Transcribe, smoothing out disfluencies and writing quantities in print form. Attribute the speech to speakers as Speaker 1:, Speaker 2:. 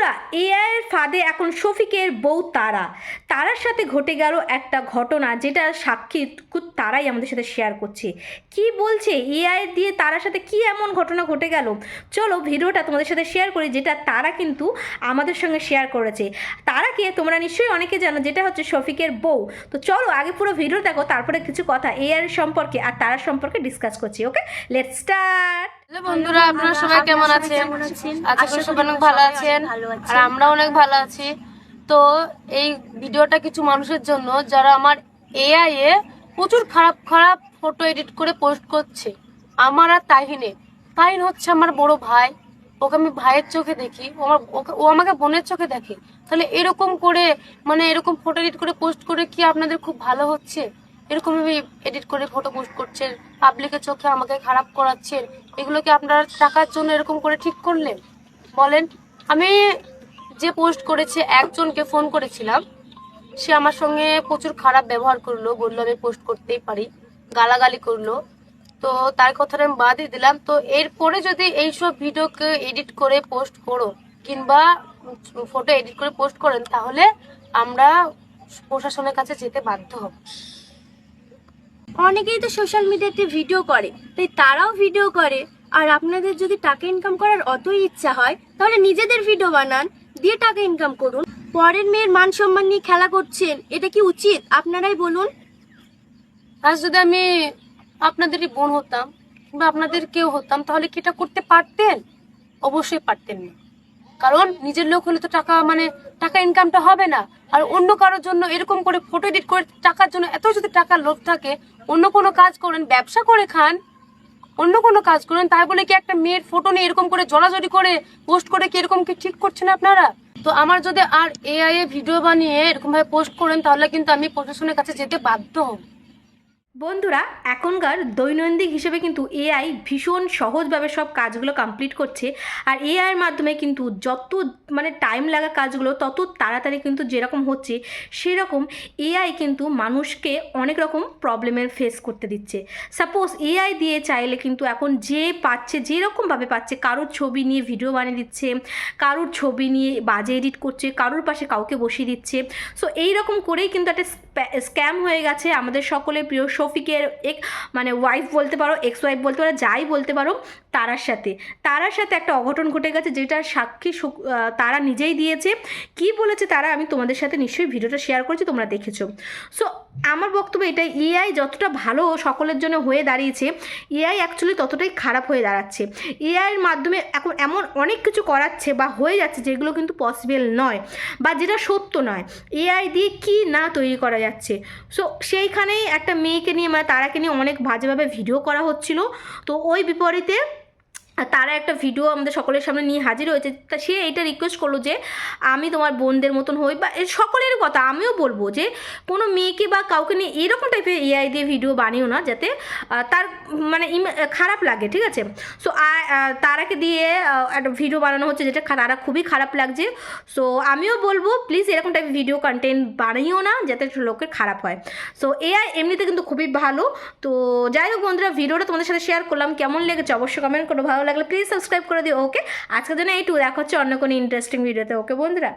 Speaker 1: বন্ধুরা, এআইয়ের ফাঁদে এখন শফিকের বউ তারার সাথে ঘটে গেল একটা ঘটনা, যেটা সাক্ষী তারাই আমাদের সাথে শেয়ার করছে। কি বলছে এআই দিয়ে তারার সাথে কি এমন ঘটনা ঘটে গেল, চলো ভিডিওটা তোমাদের সাথে শেয়ার করি, যেটা তারা কিন্তু আমাদের সঙ্গে শেয়ার করেছে। তারাকে তোমরা নিশ্চয়ই অনেকে জানো, যেটা হচ্ছে শফিকের বউ। তো চলো আগে পুরো ভিডিও দেখো, তারপরে কিছু কথা এআইয়ের সম্পর্কে আর তারার সম্পর্কে ডিসকাস করছি। ওকে, লেটস স্টার্ট।
Speaker 2: বন্ধুরা, আপনারা সবাই কেমন আছেন? আশা করি সবাই অনেক ভালো আছেন, আর আমরা অনেক ভালো আছি। তো এই ভিডিওটা কিছু মানুষের জন্য যারা আমার এআই এ প্রচুর খারাপ খারাপ ফটো এডিট করে পোস্ট করছে। আমার আর তাহিন হচ্ছে আমার বড় ভাই, ওকে আমি ভাইয়ের চোখে দেখি, ও আমাকে বোনের চোখে দেখে। তাহলে এরকম করে এরকম ফটো এডিট করে পোস্ট করে কি আপনাদের খুব ভালো হচ্ছে? এরকম এডিট করে ফটো পোস্ট করছেন, পাবলিকের চোখে আমাকে খারাপ করাচ্ছেন। এগুলো কি আপনারা টাকার জন্য এরকম করে ঠিক করলেন? বলেন। আমি যে পোস্ট করেছে, একজনকে ফোন করেছিলাম, সে আমার সঙ্গে প্রচুর খারাপ ব্যবহার করলো, বললো আমি পোস্ট করতেই পারি, গালাগালি করলো। তো তার কথাটা আমি বাদই দিলাম। তো এরপরে যদি এইসব ভিডিওকে এডিট করে পোস্ট করো কিংবা ফটো এডিট করে পোস্ট করেন, তাহলে আমরা প্রশাসনের কাছে যেতে বাধ্য হব।
Speaker 3: অনেকেই তো সোশ্যাল মিডিয়াতে ভিডিও করে, তাই তারাও ভিডিও করে। আর আপনাদের যদি টাকা ইনকাম করার অতই ইচ্ছা হয়, তাহলে নিজেদের ভিডিও বানান, দিয়ে টাকা ইনকাম করুন। পরের মেয়ের মান সম্মান নিয়ে খেলা করছেন, এটা কি উচিত? আপনারাই বলুন।
Speaker 2: আজ যদি আমি আপনাদেরই বোন হতাম কিংবা আপনাদের কেউ হতাম, তাহলে কি এটা করতে পারতেন? অবশ্যই পারতেন না। কারণ নিজের লোক হলে তো টাকা ইনকামটা হবে না। আর অন্য কারোর জন্য এরকম করে ফটো এডিট করে টাকার জন্য, এত যদি টাকার লোভ থাকে, অন্য কোনো কাজ করেন, ব্যবসা করে খান, অন্য কোনো কাজ করেন। তাই বলে কি একটা মেয়ের ফটো নিয়ে এরকম করে জড়াজড়ি করে পোস্ট করে কি এরকম কি ঠিক করছেন আপনারা? তো আমার যদি আর এআই এ ভিডিও বানিয়ে এরকম ভাবে পোস্ট করেন, তাহলে কিন্তু আমি প্রশাসনের কাছে যেতে বাধ্য হব।
Speaker 1: বন্ধুরা, এখনকার দৈনন্দিন হিসেবে কিন্তু এআই ভীষণ সহজভাবে সব কাজগুলো কমপ্লিট করছে। আর এআইয়ের মাধ্যমে কিন্তু যত টাইম লাগা কাজগুলো তত তাড়াতাড়ি কিন্তু যেরকম হচ্ছে, সেরকম এআই কিন্তু মানুষকে অনেক রকম প্রবলেমের ফেস করতে দিচ্ছে। সাপোজ এআই দিয়ে চাইলে কিন্তু এখন যে পাচ্ছে, যেরকমভাবে পাচ্ছে, কারোর ছবি নিয়ে ভিডিও বানিয়ে দিচ্ছে, কারোর ছবি নিয়ে বাজে এডিট করছে, কারোর পাশে কাউকে বসিয়ে দিচ্ছে। সো এইরকম করেই কিন্তু একটা স্ক্যাম হয়ে গেছে আমাদের সকলের প্রিয় শফিকের ওয়াইফ বলতে পারো, এক্স ওয়াইফ বলতে পারো, যাই বলতে পারো, তারার সাথে একটা অঘটন ঘটে গেছে, যেটার সাক্ষী তারা নিজেই দিয়েছে। কি বলেছে তারা, আমি তোমাদের সাথে নিশ্চয়ই ভিডিওটা শেয়ার করেছি, তোমরা দেখেছো। সো আমার বক্তব্য এটাই, এআই যতটা ভালো সকলের জন্য হয়ে দাঁড়িয়েছে, এআই অ্যাকচুয়ালি ততটাই খারাপ হয়ে দাঁড়াচ্ছে। এআইয়ের মাধ্যমে এখন এমন অনেক কিছু করাচ্ছে বা হয়ে যাচ্ছে, যেগুলো কিন্তু পসিবল নয় বা যেটা সত্য নয়। এআই দিয়ে কি না তৈরি করা যাচ্ছে। সো সেইখানেই একটা মেয়েকে নিয়ে তারাকে নিয়ে অনেক বাজেভাবে ভিডিও করা হচ্ছিল। তো ওই বিপরীতে তারা একটা ভিডিও আমাদের সকলের সামনে নিয়ে হাজির হয়েছে। তা সে এইটা রিকোয়েস্ট করলো যে আমি তোমার বোনদের মতন হই, বা সকলের কথা আমিও বলবো যে কোনো মেয়েকে বা কাউকে নিয়ে এরকম টাইপের এআই দিয়ে ভিডিও বানিও না, যাতে তার খারাপ লাগে, ঠিক আছে? সো তারাকে দিয়ে একটা ভিডিও বানানো হচ্ছে, যেটা তারা খুবই খারাপ লাগছে। সো আমিও বলবো প্লিজ এরকম টাইপের ভিডিও কন্টেন্ট বানিও না, যাতে লোকের খারাপ হয়। সো এআই এমনিতে কিন্তু খুবই ভালো। তো যাই হোক বন্ধুরা, ভিডিওটা তোমাদের সাথে শেয়ার করলাম, কেমন লেগেছে অবশ্যই কমেন্ট করো, ভালো লাগলে প্লিজ সাবস্ক্রাইব করে দিও। ওকে, আজকের জন্য এইটুকু, দেখা হচ্ছে অন্য কোনো ইন্টারেস্টিং ভিডিওতে। ওকে বন্ধুরা।